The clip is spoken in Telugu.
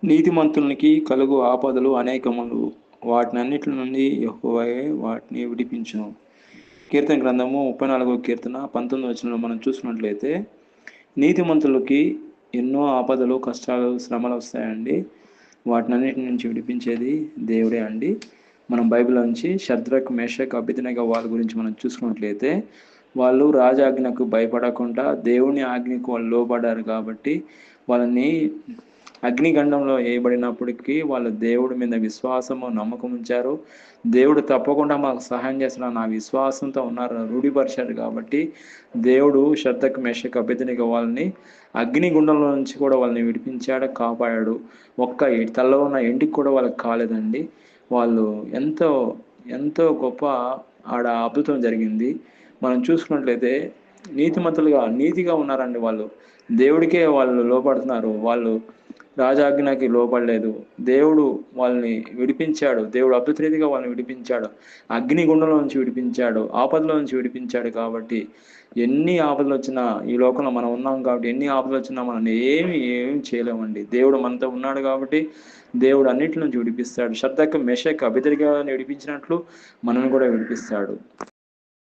నీతిమంతునికి కలుగు ఆపదలు అనేకములు, వాటినన్నిటి నుండి యెహోవాయే వాటిని విడిపించును. కీర్తన గ్రంథము 34వ కీర్తన 19వ వచనంలో మనం చూసినట్లయితే, నీతిమంతులకి ఎన్నో ఆపదలు, కష్టాలు, శ్రమలు వస్తాయండి. వాటినన్నిటి నుంచి విడిపించేది దేవుడే అండి. మనం బైబిల్ నుంచి షద్రక్, మేషక్, అబేద్నెగో వాళ్ళ గురించి మనం చూసుకున్నట్లయితే, వాళ్ళు రాజాజ్ఞకు భయపడకుండా దేవుని ఆజ్ఞకు వాళ్ళు లోబడ్డారు కాబట్టి వాళ్ళని అగ్నిగండంలో వేయబడినప్పటికీ వాళ్ళు దేవుడి మీద విశ్వాసము, నమ్మకం ఉంచారు. దేవుడు తప్పకుండా మాకు సహాయం చేస్తున్నాడు నా విశ్వాసంతో ఉన్నారు రూఢిపరిచారు కాబట్టి దేవుడు షద్రక్, మేషక్, అబేద్నెగో వాళ్ళని అగ్నిగుండంలో నుంచి కూడా వాళ్ళని విడిపించాడు, కాపాడాడు. ఒక్క తలలో ఉన్న ఎంటికి కూడా వాళ్ళకి కాలేదండి. వాళ్ళు ఎంతో ఎంతో గొప్ప ఆడ అద్భుతం జరిగింది. మనం చూసుకున్నట్లయితే నీతిగా ఉన్నారండి వాళ్ళు. దేవుడికే వాళ్ళు లోపడుతున్నారు. వాళ్ళు రాజాజ్ఞకి లోపడలేదు. దేవుడు వాళ్ళని విడిపించాడు. దేవుడు అద్భుత రీతిగా వాళ్ళని విడిపించాడు. అగ్నిగుండంలో నుంచి విడిపించాడు. ఆపదలో నుంచి విడిపించాడు. కాబట్టి ఎన్ని ఆపదలు వచ్చినా ఈ లోకంలో మనం ఉన్నాం కాబట్టి ఎన్ని ఆపదలు వచ్చినా మనం ఏమి చేయలేమండి. దేవుడు మనతో ఉన్నాడు కాబట్టి దేవుడు అన్నిటి నుంచి విడిపిస్తాడు. షద్రక్, మేషక్, అబేద్నెగోని విడిపించినట్లు మనల్ని కూడా విడిపిస్తాడు.